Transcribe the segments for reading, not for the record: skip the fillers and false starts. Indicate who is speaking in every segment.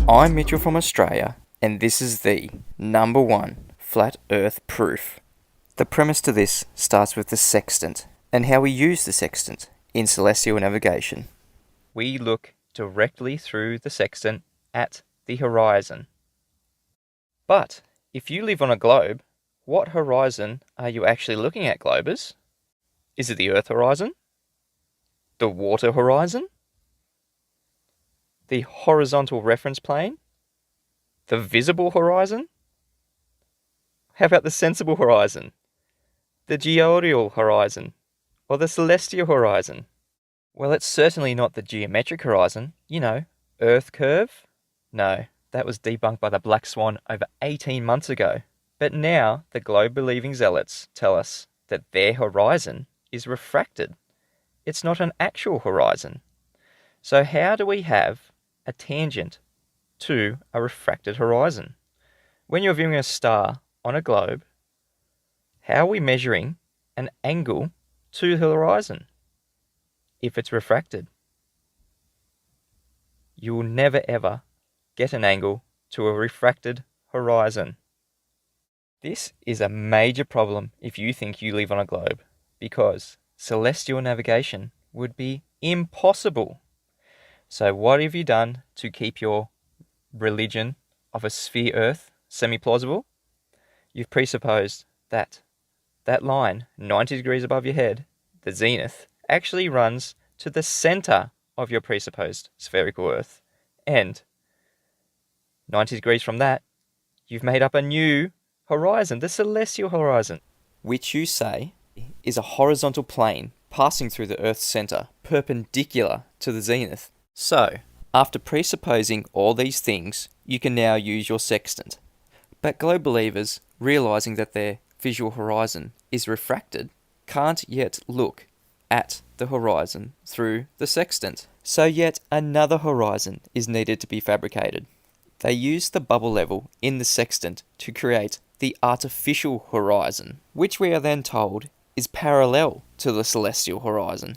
Speaker 1: I'm Mitchell from Australia, and this is the number one flat earth proof. The premise to this starts with the sextant, and how we use the sextant in celestial navigation. We look directly through the sextant at the horizon. But if you live on a globe, what horizon are you actually looking at, globers? Is it the Earth horizon? The water horizon? The horizontal reference plane? The visible horizon? How about the sensible horizon? The geodal horizon? Or the celestial horizon? Well, it's certainly not the geometric horizon, Earth curve. No, that was debunked by the Black Swan over 18 months ago. But now the globe-believing zealots tell us that their horizon is refracted. It's not an actual horizon. So how do we have a tangent to a refracted horizon? When you're viewing a star on a globe, how are we measuring an angle to the horizon if it's refracted? You will never ever get an angle to a refracted horizon. This is a major problem if you think you live on a globe, because celestial navigation would be impossible. So what have you done to keep your religion of a sphere Earth semi-plausible? You've presupposed that that line, 90 degrees above your head, the zenith, actually runs to the center of your presupposed spherical Earth. And 90 degrees from that, you've made up a new horizon, the celestial horizon, which you say is a horizontal plane passing through the Earth's center, perpendicular to the zenith. So, after presupposing all these things, you can now use your sextant. But globe believers, realizing that their visual horizon is refracted, can't yet look at the horizon through the sextant. So yet another horizon is needed to be fabricated. They use the bubble level in the sextant to create the artificial horizon, which we are then told is parallel to the celestial horizon,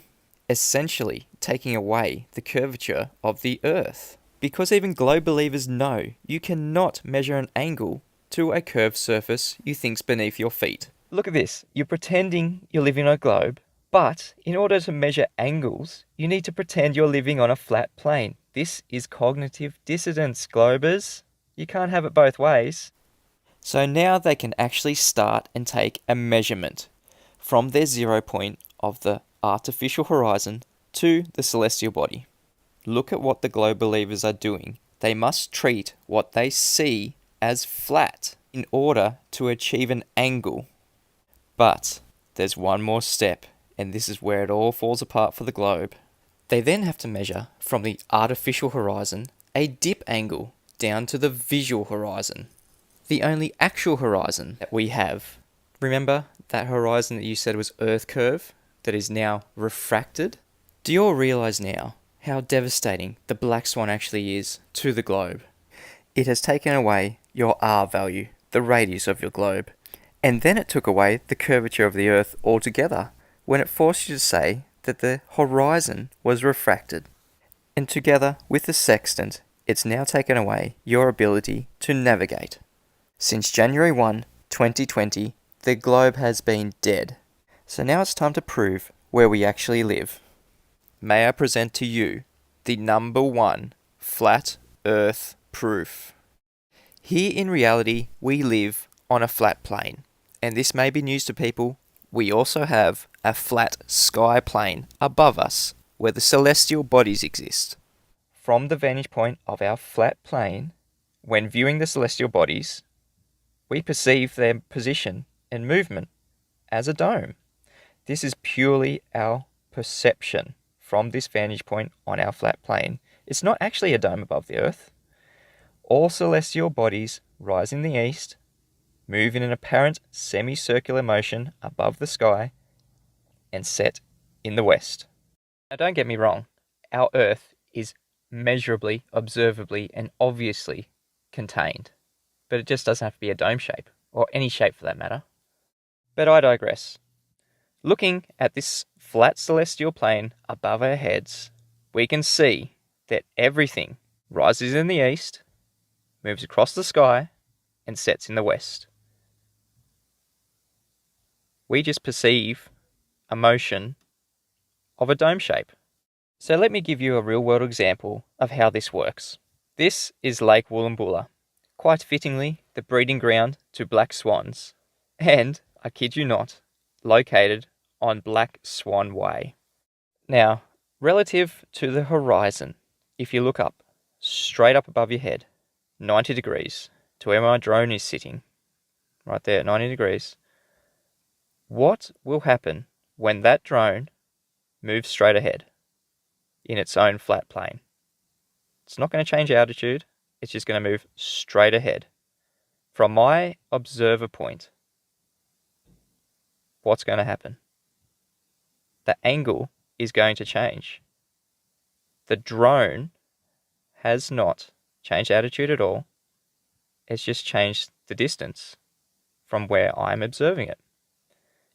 Speaker 1: essentially taking away the curvature of the Earth. Because even globe believers know you cannot measure an angle to a curved surface you think's beneath your feet. Look at this. You're pretending you're living on a globe, but in order to measure angles, you need to pretend you're living on a flat plane. This is cognitive dissonance, globers. You can't have it both ways. So now they can actually start and take a measurement from their 0 point of the artificial horizon to the celestial body. Look at what the globe believers are doing. They must treat what they see as flat in order to achieve an angle. But there's one more step, and this is where it all falls apart for the globe. They then have to measure from the artificial horizon a dip angle down to the visual horizon, the only actual horizon that we have. Remember that horizon that you said was Earth curve that is now refracted? Do you all realize now how devastating the Black Swan actually is to the globe? It has taken away your R value, the radius of your globe, and then it took away the curvature of the Earth altogether when it forced you to say that the horizon was refracted. And together with the sextant, it's now taken away your ability to navigate. Since January 1, 2020, the globe has been dead. So now it's time to prove where we actually live. May I present to you the number one flat Earth proof. Here in reality, we live on a flat plane. And this may be news to people. We also have a flat sky plane above us where the celestial bodies exist. From the vantage point of our flat plane, when viewing the celestial bodies, we perceive their position and movement as a dome. This is purely our perception from this vantage point on our flat plane. It's not actually a dome above the Earth. All celestial bodies rise in the east, move in an apparent semicircular motion above the sky, and set in the west. Now don't get me wrong, our Earth is measurably, observably, and obviously contained. But it just doesn't have to be a dome shape, or any shape for that matter. But I digress. Looking at this flat celestial plane above our heads, we can see that everything rises in the east, moves across the sky, and sets in the west. We just perceive a motion of a dome shape. So let me give you a real-world example of how this works. This is Lake Woolloomboola, quite fittingly the breeding ground to black swans, and, I kid you not, located on Black Swan Way. Now, relative to the horizon, if you look up, straight up above your head, 90 degrees, to where my drone is sitting, right there, 90 degrees, what will happen when that drone moves straight ahead in its own flat plane? It's not going to change altitude, it's just going to move straight ahead. From my observer point, what's going to happen? The angle is going to change. The drone has not changed altitude at all. It's just changed the distance from where I'm observing it.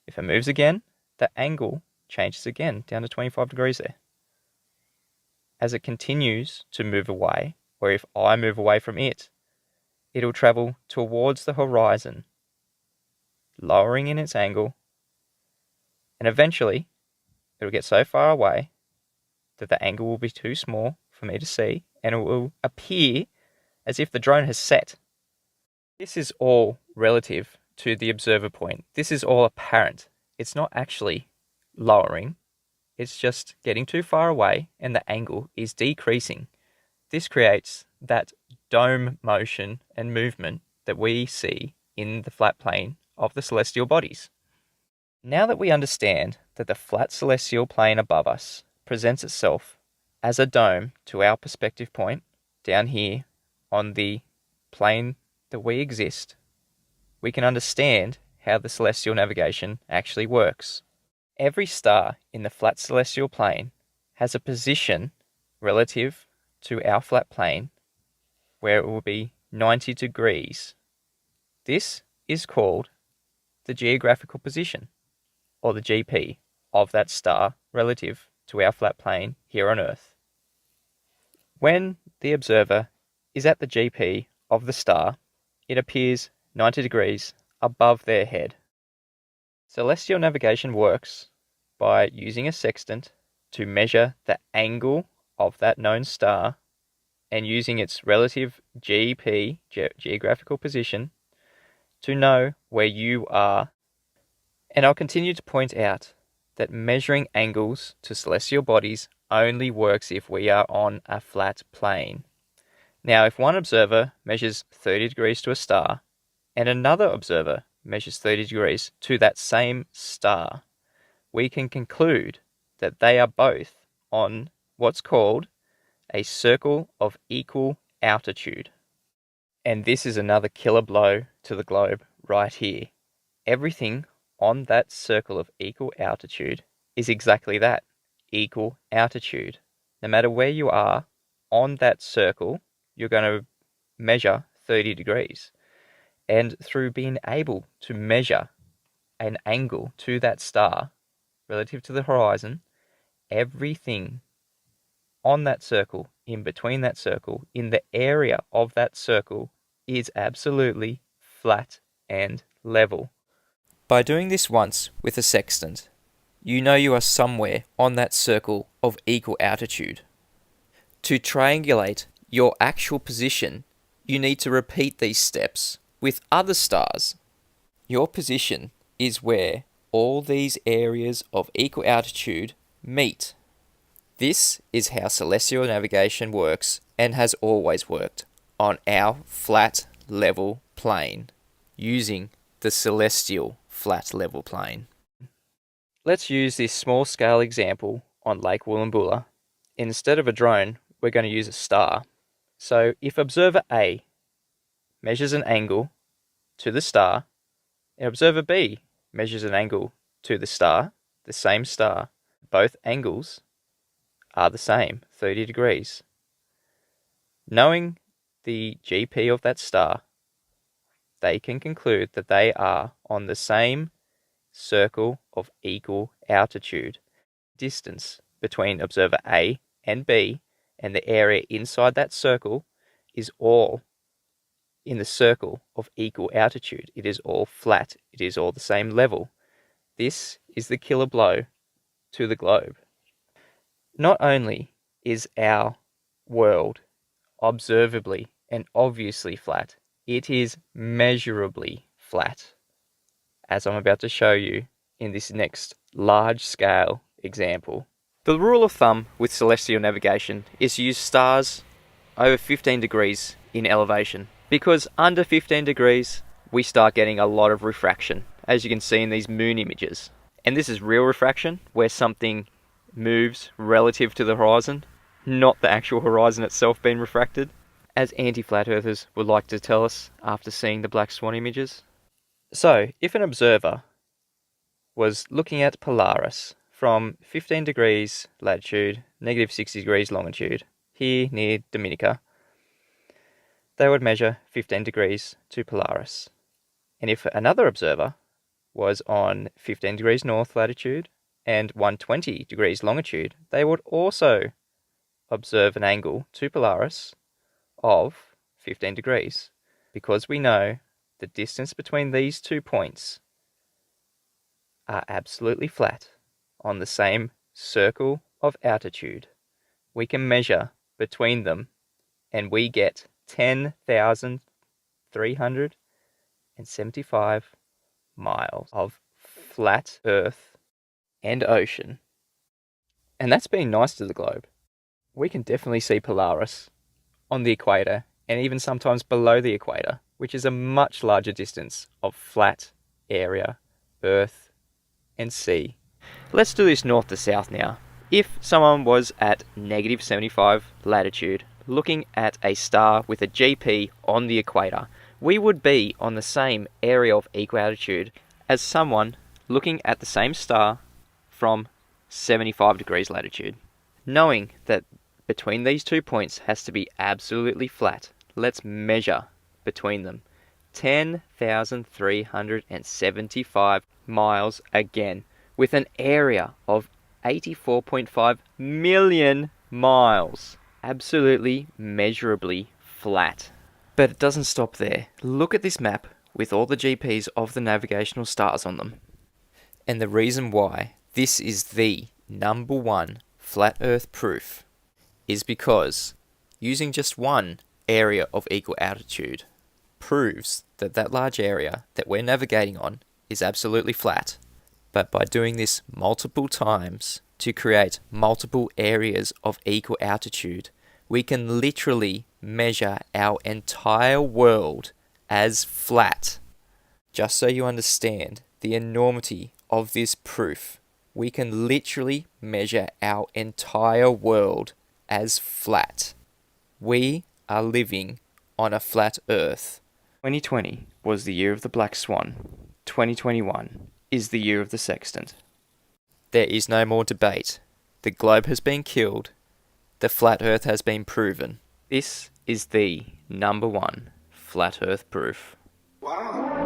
Speaker 1: If it moves again, the angle changes again down to 25 degrees there. As it continues to move away, or if I move away from it, it'll travel towards the horizon, lowering in its angle, and eventually it'll get so far away that the angle will be too small for me to see, and it will appear as if the drone has set. This is all relative to the observer point. This is all apparent. It's not actually lowering. It's just getting too far away and the angle is decreasing. This creates that dome motion and movement that we see in the flat plane of the celestial bodies. Now that we understand that the flat celestial plane above us presents itself as a dome to our perspective point down here on the plane that we exist, we can understand how the celestial navigation actually works. Every star in the flat celestial plane has a position relative to our flat plane where it will be 90 degrees. This is called the geographical position, or the GP, of that star relative to our flat plane here on Earth. When the observer is at the GP of the star, it appears 90 degrees above their head. Celestial navigation works by using a sextant to measure the angle of that known star and using its relative GP, geographical position, to know where you are. And I'll continue to point out that measuring angles to celestial bodies only works if we are on a flat plane. Now, if one observer measures 30 degrees to a star and another observer measures 30 degrees to that same star, we can conclude that they are both on what's called a circle of equal altitude. And this is another killer blow to the globe right here. Everything on that circle of equal altitude is exactly that, equal altitude. No matter where you are on that circle, you're going to measure 30 degrees. And through being able to measure an angle to that star relative to the horizon, everything on that circle, in between that circle, in the area of that circle, is absolutely flat and level. By doing this once with a sextant, you know you are somewhere on that circle of equal altitude. To triangulate your actual position, you need to repeat these steps with other stars. Your position is where all these areas of equal altitude meet. This is how celestial navigation works and has always worked on our flat level plane, using the celestial flat level plane. Let's use this small scale example on Lake Woolloomboola. Instead of a drone, we're going to use a star. So if observer A measures an angle to the star, and observer B measures an angle to the star, the same star, both angles are the same, 30 degrees. Knowing the GP of that star, they can conclude that they are on the same circle of equal altitude. distance between observer A and B and the area inside that circle is all in the circle of equal altitude. It is all flat. It is all the same level. This is the killer blow to the globe. Not only is our world observably and obviously flat, it is measurably flat, as I'm about to show you in this next large-scale example. The rule of thumb with celestial navigation is to use stars over 15 degrees in elevation, because under 15 degrees we start getting a lot of refraction, as you can see in these moon images. And this is real refraction, where something moves relative to the horizon, not the actual horizon itself being refracted, as anti-flat earthers would like to tell us after seeing the black swan images. So, if an observer was looking at Polaris from 15 degrees latitude, negative 60 degrees longitude, here near Dominica, they would measure 15 degrees to Polaris. And if another observer was on 15 degrees north latitude and 120 degrees longitude, they would also observe an angle to Polaris of 15 degrees, because we know the distance between these 2 points are absolutely flat on the same circle of altitude. We can measure between them and we get 10,375 miles of flat earth and ocean. And that's being nice to the globe. We can definitely see Polaris on the equator and even sometimes below the equator, which is a much larger distance of flat area, earth and sea. Let's do this north to south now. If someone was at negative 75 latitude looking at a star with a GP on the equator, we would be on the same area of equal altitude as someone looking at the same star from 75 degrees latitude. Knowing that between these 2 points has to be absolutely flat, let's measure between them. 10,375 miles again, with an area of 84.5 million miles. Absolutely measurably flat. But it doesn't stop there. Look at this map with all the GPs of the navigational stars on them. And the reason why this is the #1 flat earth proof is because using just one area of equal altitude proves that that large area that we're navigating on is absolutely flat. But by doing this multiple times to create multiple areas of equal altitude, we can literally measure our entire world as flat. Just so you understand the enormity of this proof, we can literally measure our entire world as flat. We are living on a flat earth. 2020 was the year of the black swan. 2021 is the year of the sextant. There is no more debate. The globe has been killed. The flat earth has been proven. This is the #1 flat earth proof. Wow.